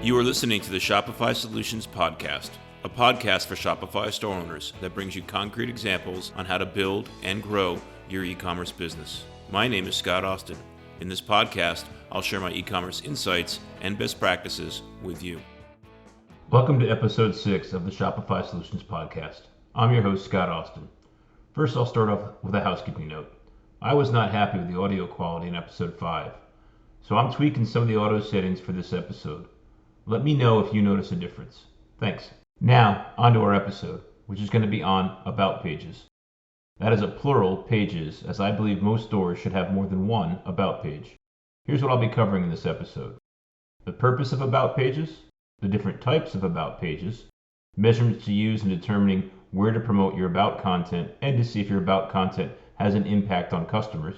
You are listening to the Shopify Solutions Podcast, a podcast for Shopify store owners that brings you concrete examples on how to build and grow your e-commerce business. My name is Scott Austin. In this podcast, I'll share my e-commerce insights and best practices with you. Welcome to episode 6 of the Shopify Solutions Podcast. I'm your host, Scott Austin. First, I'll start off with a housekeeping note. I was not happy with the audio quality in episode 5, so I'm tweaking some of the auto settings for this episode. Let me know if you notice a difference. Thanks. Now, on to our episode, which is going to be on About Pages. That is a plural, pages, as I believe most stores should have more than one About page. Here's what I'll be covering in this episode. The purpose of About pages, the different types of About pages, measurements to use in determining where to promote your About content and to see if your About content has an impact on customers,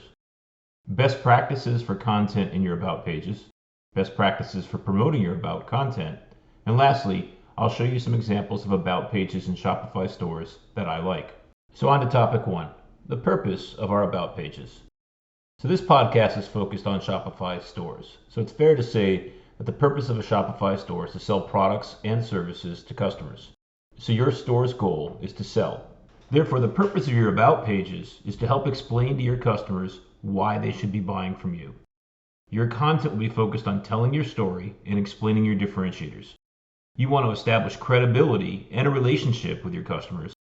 best practices for content in your About pages, best practices for promoting your About content, and lastly, I'll show you some examples of About pages in Shopify stores that I like. So on to topic 1, the purpose of our About pages. So this podcast is focused on Shopify stores, so it's fair to say that the purpose of a Shopify store is to sell products and services to customers. So your store's goal is to sell. Therefore, the purpose of your About pages is to help explain to your customers why they should be buying from you. Your content will be focused on telling your story and explaining your differentiators. You want to establish credibility and a relationship with your customers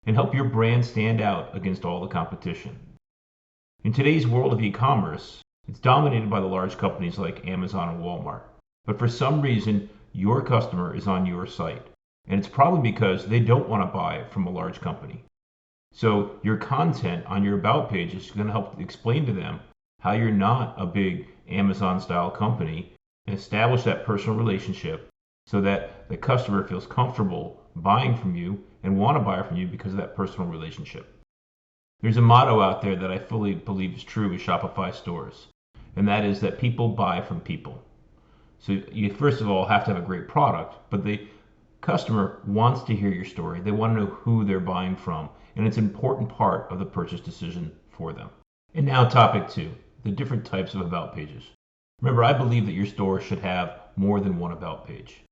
and help your brand stand out against all the competition. In today's world of e-commerce, it's dominated by the large companies like Amazon and Walmart. But for some reason, your customer is on your site, and it's probably because they don't want to buy from a large company. So your content on your About page is going to help explain to them how you're not a big Amazon-style company and establish that personal relationship so that the customer feels comfortable buying from you and want to buy from you because of that personal relationship. There's a motto out there that I fully believe is true with Shopify stores, and that is that people buy from people. So you first of all have to have a great product, but the customer wants to hear your story. They want to know who they're buying from, and it's an important part of the purchase decision for them. And now topic 2, the different types of About pages. Remember, I believe that your store should have more than one About page.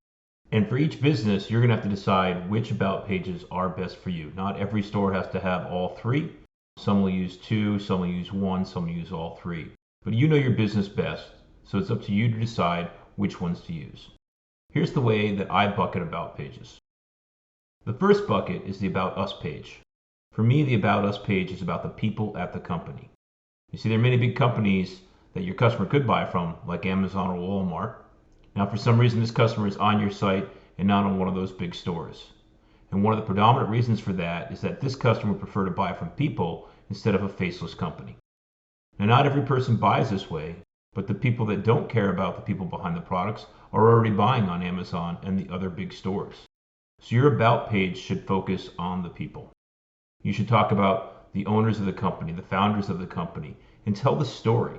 And for each business, you're going to have to decide which About pages are best for you. Not every store has to have all 3. Some will use 2, some will use 1, some will use all 3. But you know your business best, so it's up to you to decide which ones to use. Here's the way that I bucket About pages. The first bucket is the About Us page. For me, the About Us page is about the people at the company. You see, there are many big companies that your customer could buy from, like Amazon or Walmart. Now, for some reason, this customer is on your site and not on one of those big stores. And one of the predominant reasons for that is that this customer would prefer to buy from people instead of a faceless company. Now, not every person buys this way, but the people that don't care about the people behind the products are already buying on Amazon and the other big stores. So your About page should focus on the people. You should talk about the owners of the company, the founders of the company, and tell the story.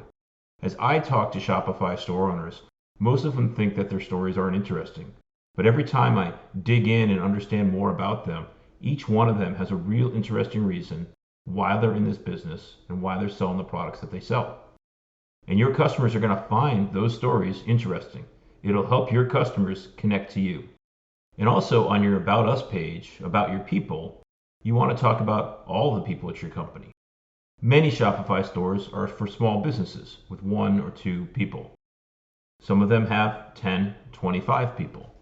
As I talk to Shopify store owners, most of them think that their stories aren't interesting. But every time I dig in and understand more about them, each one of them has a real interesting reason why they're in this business and why they're selling the products that they sell. And your customers are going to find those stories interesting. It'll help your customers connect to you. And also on your About Us page, about your people, you want to talk about all the people at your company. Many Shopify stores are for small businesses with 1 or 2 people. Some of them have 10, 25 people.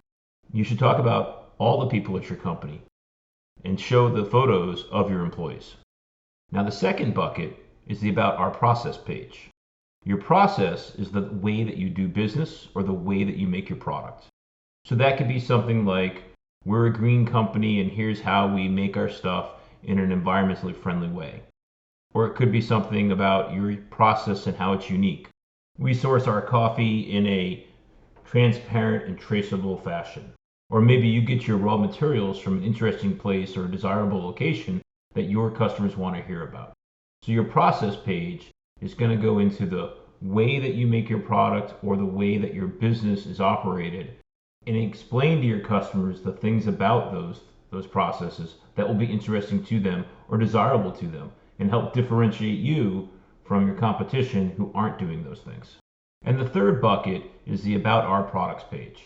You should talk about all the people at your company and show the photos of your employees. Now the second bucket is the About Our Process page. Your process is the way that you do business or the way that you make your product. So that could be something like, we're a green company and here's how we make our stuff in an environmentally friendly way. Or it could be something about your process and how it's unique. We source our coffee in a transparent and traceable fashion. Or maybe you get your raw materials from an interesting place or a desirable location that your customers want to hear about. So your process page is going to go into the way that you make your product or the way that your business is operated and explain to your customers the things about those processes that will be interesting to them or desirable to them and help differentiate you from your competition who aren't doing those things. And the third bucket is the About Our Products page.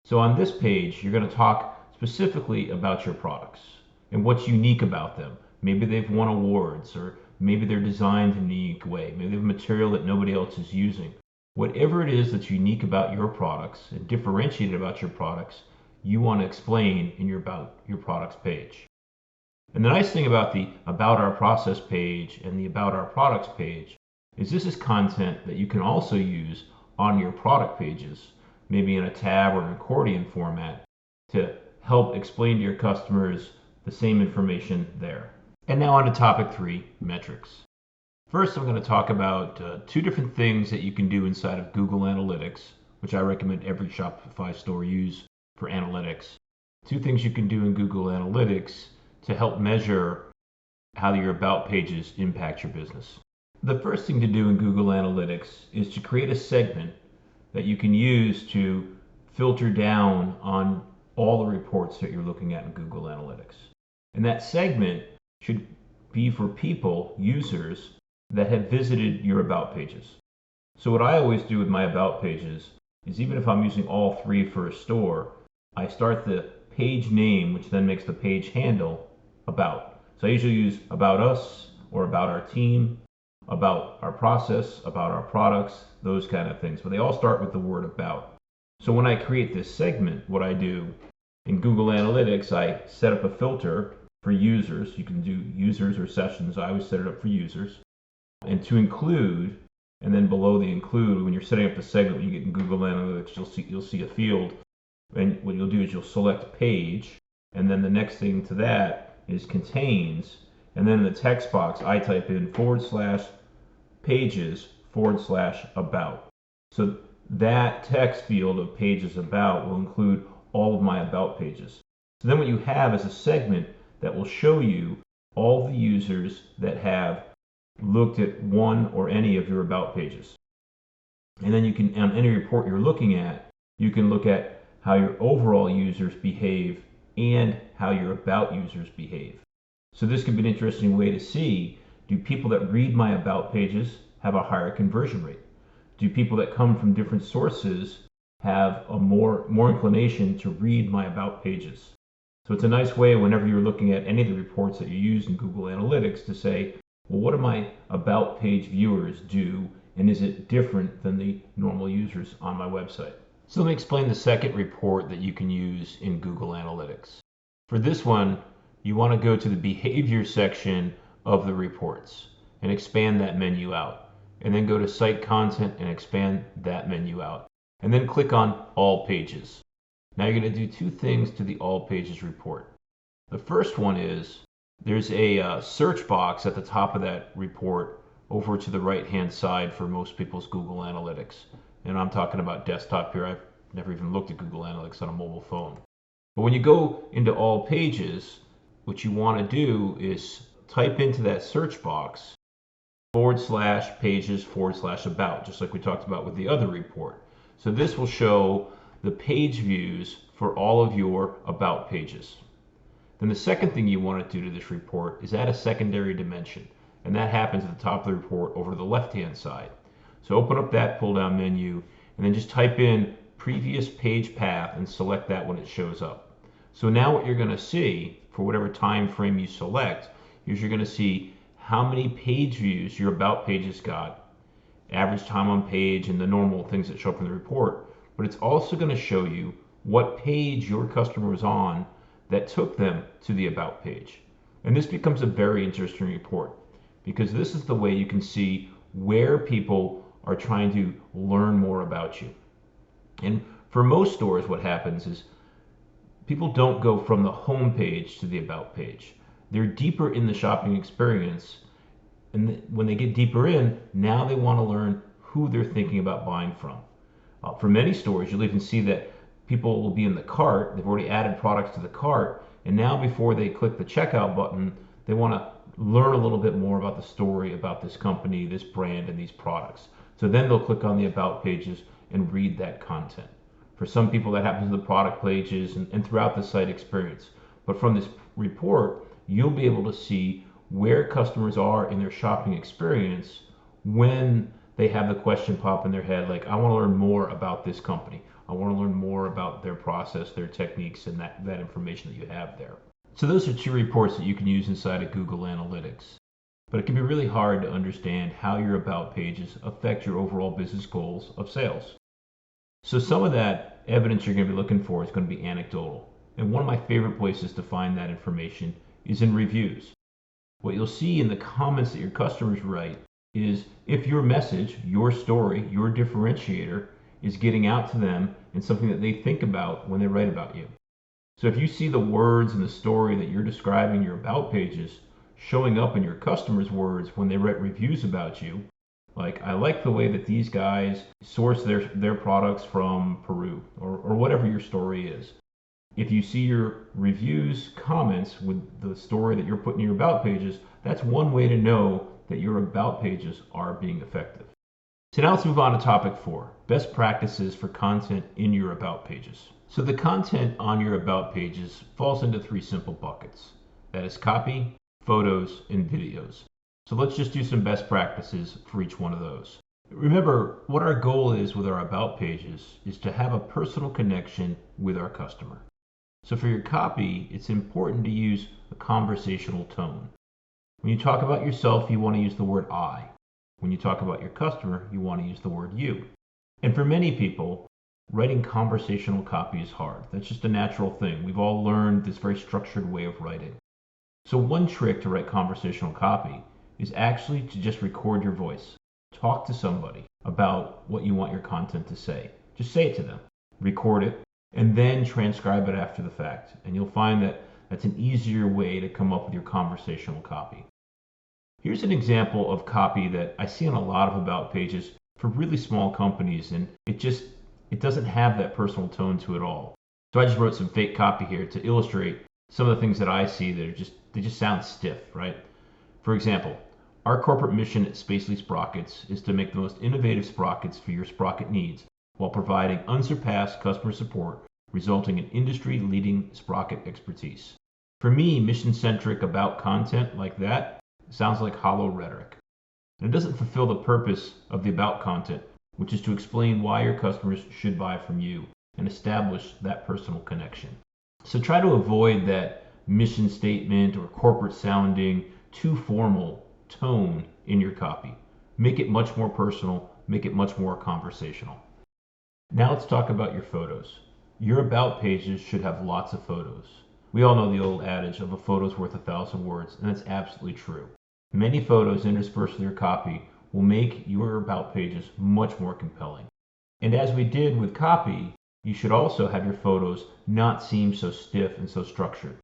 So on this page, you're going to talk specifically about your products and what's unique about them. Maybe they've won awards, or maybe they're designed in a unique way. Maybe they have material that nobody else is using. Whatever it is that's unique about your products and differentiated about your products, you want to explain in your About Your Products page. And the nice thing about the About Our Process page and the About Our Products page is this is content that you can also use on your product pages, maybe in a tab or an accordion format, to help explain to your customers the same information there. And now on to topic 3, metrics. First, I'm going to talk about 2 different things that you can do inside of Google Analytics, which I recommend every Shopify store use for analytics. 2 things you can do in Google Analytics to help measure how your About pages impact your business. The first thing to do in Google Analytics is to create a segment that you can use to filter down on all the reports that you're looking at in Google Analytics. And that segment should be for people, users, that have visited your About pages. So what I always do with my About pages is, even if I'm using all 3 for a store, I start the page name, which then makes the page handle, About. So I usually use About Us, or About Our Team, About Our Process, About Our Products, those kind of things. But they all start with the word About. So when I create this segment, what I do in Google Analytics, I set up a filter for users. You can do users or sessions. I always set it up for users. And to include, and then below the include, when you're setting up the segment, when you get in Google Analytics, you'll see a field. And what you'll do is you'll select page, and then the next thing to that is contains, and then in the text box I type in /pages/about. So that text field of pages about will include all of my About pages. So then what you have is a segment that will show you all the users that have looked at one or any of your About pages. And then you can, on any report you're looking at, you can look at how your overall users behave and how your About users behave. So this could be an interesting way to see, do people that read my About pages have a higher conversion rate? Do people that come from different sources have a more inclination to read my About pages? So it's a nice way, whenever you're looking at any of the reports that you use in Google Analytics, to say, well, what do my About page viewers do, and is it different than the normal users on my website? So let me explain the second report that you can use in Google Analytics. For this one, you want to go to the behavior section of the reports and expand that menu out. And then go to Site Content and expand that menu out. And then click on All Pages. Now you're going to do 2 things to the All Pages report. The first one is, there's a search box at the top of that report over to the right-hand side for most people's Google Analytics. And I'm talking about desktop here. I've never even looked at Google Analytics on a mobile phone. But when you go into All Pages, what you want to do is type into that search box /pages/about, just like we talked about with the other report. So this will show the page views for all of your About pages. Then the second thing you want to do to this report is add a secondary dimension, and that happens at the top of the report over to the left-hand side. So open up that pull-down menu, and then just type in previous page path and select that when it shows up. So now what you're going to see, for whatever time frame you select, is you're going to see how many page views your About pages got, average time on page, and the normal things that show up in the report. But it's also going to show you what page your customer was on that took them to the About page. And this becomes a very interesting report, because this is the way you can see where people are trying to learn more about you. And for most stores, what happens is people don't go from the home page to the About page. They're deeper in the shopping experience, and when they get deeper in, now they want to learn who they're thinking about buying from. For many stores, you'll even see that people will be in the cart, they've already added products to the cart, and now before they click the checkout button, they want to learn a little bit more about the story, about this company, this brand, and these products. So then they'll click on the About pages and read that content. For some people, that happens in the product pages and throughout the site experience. But from this report, you'll be able to see where customers are in their shopping experience when they have the question pop in their head, like, I want to learn more about this company. I want to learn more about their process, their techniques, and that information that you have there. So those are two reports that you can use inside of Google Analytics. But it can be really hard to understand how your about pages affect your overall business goals of sales. So some of that evidence you're going to be looking for is going to be anecdotal. And one of my favorite places to find that information is in reviews. What you'll see in the comments that your customers write is if your message, your story, your differentiator is getting out to them and something that they think about when they write about you. So if you see the words and the story that you're describing your about pages showing up in your customers' words when they write reviews about you, like I like the way that these guys source their products from Peru or whatever your story is. If you see your reviews, comments with the story that you're putting in your about pages, that's one way to know that your about pages are being effective. So now let's move on to topic 4, best practices for content in your about pages. So the content on your about pages falls into 3 simple buckets. That is copy, photos, and videos. So let's just do some best practices for each one of those. Remember, what our goal is with our about pages is to have a personal connection with our customer. So for your copy, it's important to use a conversational tone. When you talk about yourself, you want to use the word I. When you talk about your customer, you want to use the word you. And for many people, writing conversational copy is hard. That's just a natural thing. We've all learned this very structured way of writing. So one trick to write conversational copy is actually to just record your voice. Talk to somebody about what you want your content to say. Just say it to them. Record it, and then transcribe it after the fact. And you'll find that that's an easier way to come up with your conversational copy. Here's an example of copy that I see on a lot of about pages for really small companies, and it doesn't have that personal tone to it all. So I just wrote some fake copy here to illustrate some of the things that I see that they just sound stiff, right? For example, our corporate mission at Spacely Sprockets is to make the most innovative sprockets for your sprocket needs while providing unsurpassed customer support, resulting in industry-leading sprocket expertise. For me, mission-centric about content like that sounds like hollow rhetoric. And it doesn't fulfill the purpose of the about content, which is to explain why your customers should buy from you and establish that personal connection. So try to avoid that mission statement or corporate sounding, too formal tone in your copy. Make it much more personal, make it much more conversational. Now let's talk about your photos. Your about pages should have lots of photos. We all know the old adage of a photo's worth 1,000 words, and that's absolutely true. Many photos interspersed with your copy will make your about pages much more compelling. And as we did with copy, you should also have your photos not seem so stiff and so structured.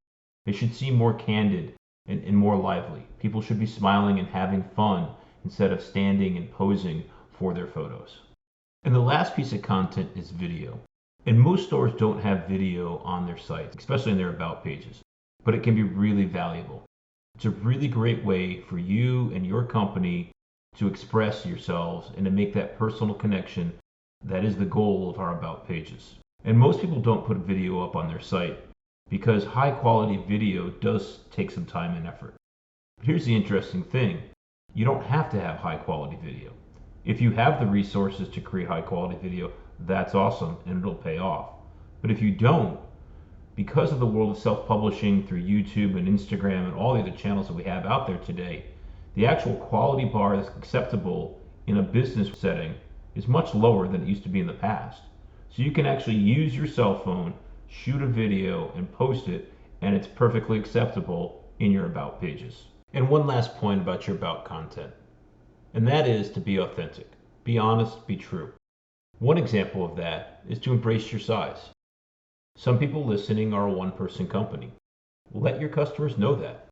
They should seem more candid and more lively. People should be smiling and having fun instead of standing and posing for their photos. And the last piece of content is video. And most stores don't have video on their sites, especially in their about pages, but it can be really valuable. It's a really great way for you and your company to express yourselves and to make that personal connection that is the goal of our about pages. And most people don't put video up on their site because high quality video does take some time and effort. But here's the interesting thing. You don't have to have high quality video. If you have the resources to create high quality video, that's awesome and it'll pay off. But if you don't, because of the world of self-publishing through YouTube and Instagram and all the other channels that we have out there today, the actual quality bar that's acceptable in a business setting is much lower than it used to be in the past. So you can actually use your cell phone, shoot a video, and post it, and it's perfectly acceptable in your about pages. And one last point about your about content, and that is to be authentic. Be honest, be true. One example of that is to embrace your size. Some people listening are a one-person company. Let your customers know that.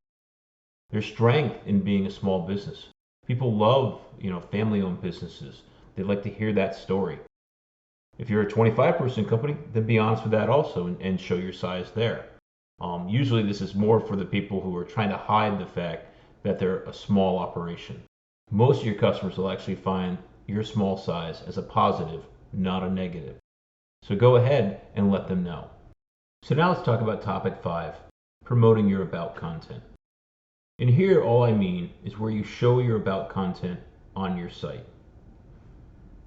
There's strength in being a small business. People love, family-owned businesses. They like to hear that story. If you're a 25-person company, then be honest with that also and show your size there. Usually this is more for the people who are trying to hide the fact that they're a small operation. Most of your customers will actually find your small size as a positive, not a negative. So go ahead and let them know. So now let's talk about topic 5, promoting your about content. And here all I mean is where you show your about content on your site.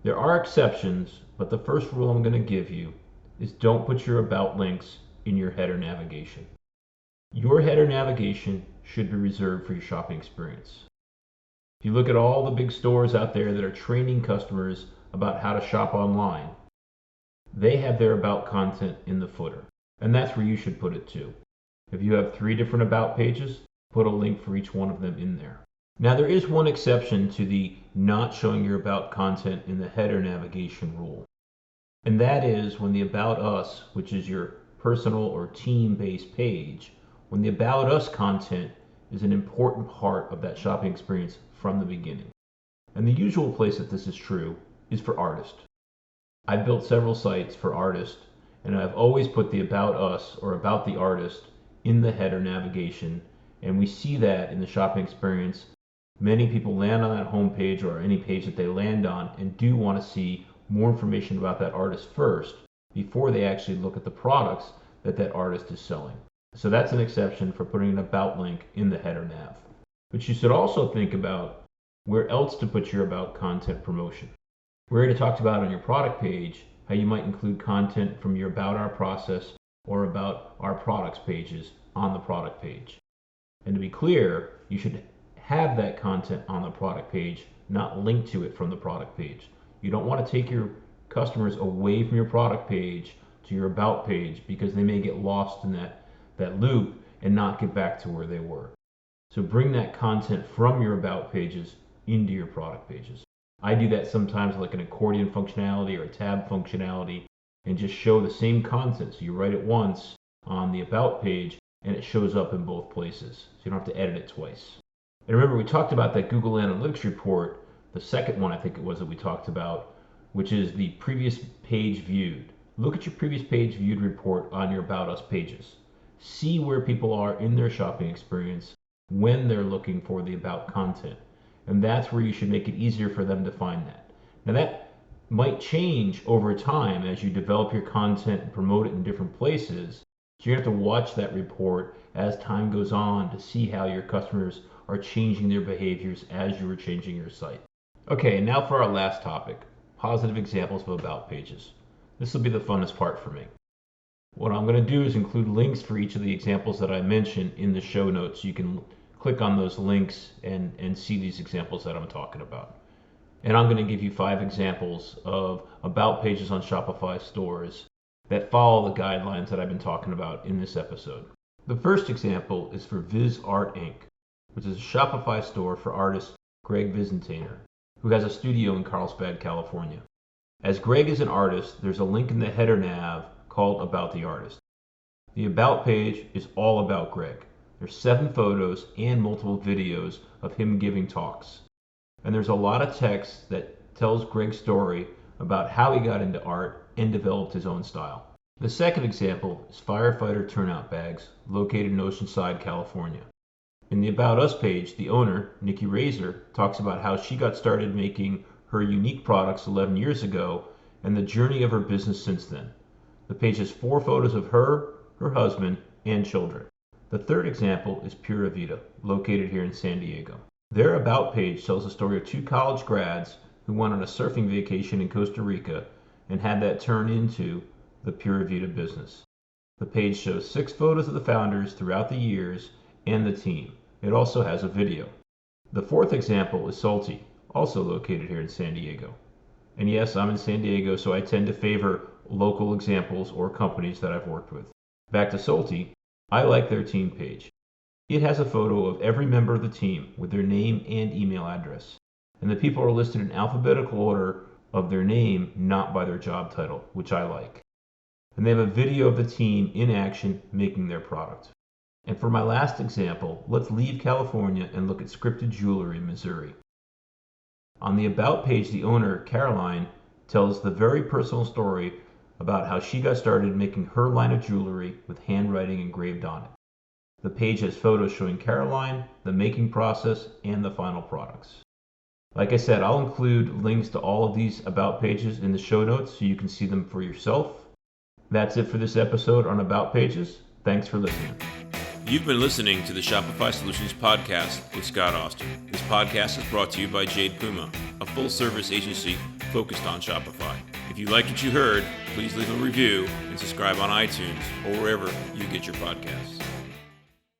There are exceptions, but the first rule I'm going to give you is don't put your about links in your header navigation. Your header navigation should be reserved for your shopping experience. If you look at all the big stores out there that are training customers about how to shop online, they have their about content in the footer, and that's where you should put it too. If you have 3 different about pages, put a link for each one of them in there. Now there is one exception to the not showing your about content in the header navigation rule, and that is when the About Us, which is your personal or team-based page, when the About Us content is an important part of that shopping experience from the beginning. And the usual place that this is true is for artists. I've built several sites for artists, and I've always put the About Us or About the Artist in the header navigation, and we see that in the shopping experience. Many people land on that home page or any page that they land on and do want to see more information about that artist first before they actually look at the products that that artist is selling. So that's an exception for putting an about link in the header nav. But you should also think about where else to put your about content promotion. We already talked about on your product page how you might include content from your About Our Process or About Our Products pages on the product page. And to be clear, you should have that content on the product page, not linked to it from the product page. You don't want to take your customers away from your product page to your About page because they may get lost in that loop and not get back to where they were. So bring that content from your About pages into your product pages. I do that sometimes like an accordion functionality or a tab functionality and just show the same content. So you write it once on the About page and it shows up in both places. So you don't have to edit it twice. And remember, we talked about that Google Analytics report, the second one I think it was that we talked about, which is the previous page viewed. Look at your previous page viewed report on your About Us pages. See where people are in their shopping experience when they're looking for the about content. And that's where you should make it easier for them to find that. Now that might change over time as you develop your content and promote it in different places. So you have to watch that report as time goes on to see how your customers are changing their behaviors as you are changing your site. Okay, and now for our last topic, positive examples of about pages. This will be the funnest part for me. What I'm going to do is include links for each of the examples that I mentioned in the show notes. You can click on those links and see these examples that I'm talking about. And I'm going to give you 5 examples of about pages on Shopify stores that follow the guidelines that I've been talking about in this episode. The first example is for Viz Art Inc., which is a Shopify store for artist Greg Vizentainer, who has a studio in Carlsbad, California. As Greg is an artist, there's a link in the header nav called About the Artist. The About page is all about Greg. There's 7 photos and multiple videos of him giving talks. And there's a lot of text that tells Greg's story about how he got into art and developed his own style. The second example is Firefighter Turnout Bags, located in Oceanside, California. In the About Us page, the owner, Nikki Razor, talks about how she got started making her unique products 11 years ago and the journey of her business since then. The page has 4 photos of her husband, and children. The third example is Pura Vida, located here in San Diego. Their About page tells the story of 2 college grads who went on a surfing vacation in Costa Rica and had that turn into the Pura Vida business. The page shows 6 photos of the founders throughout the years and the team. It also has a video. The fourth example is Salty, also located here in San Diego. And yes, I'm in San Diego, so I tend to favor local examples or companies that I've worked with. Back to Salty, I like their team page. It has a photo of every member of the team with their name and email address. And the people are listed in alphabetical order of their name, not by their job title, which I like. And they have a video of the team in action making their product. And for my last example, let's leave California and look at Scripted Jewelry in Missouri. On the About page, the owner, Caroline, tells the very personal story about how she got started making her line of jewelry with handwriting engraved on it. The page has photos showing Caroline, the making process, and the final products. Like I said, I'll include links to all of these About pages in the show notes so you can see them for yourself. That's it for this episode on About pages. Thanks for listening. You've been listening to the Shopify Solutions Podcast with Scott Austin. This podcast is brought to you by Jade Puma, a full-service agency focused on Shopify. If you liked what you heard, please leave a review and subscribe on iTunes or wherever you get your podcasts.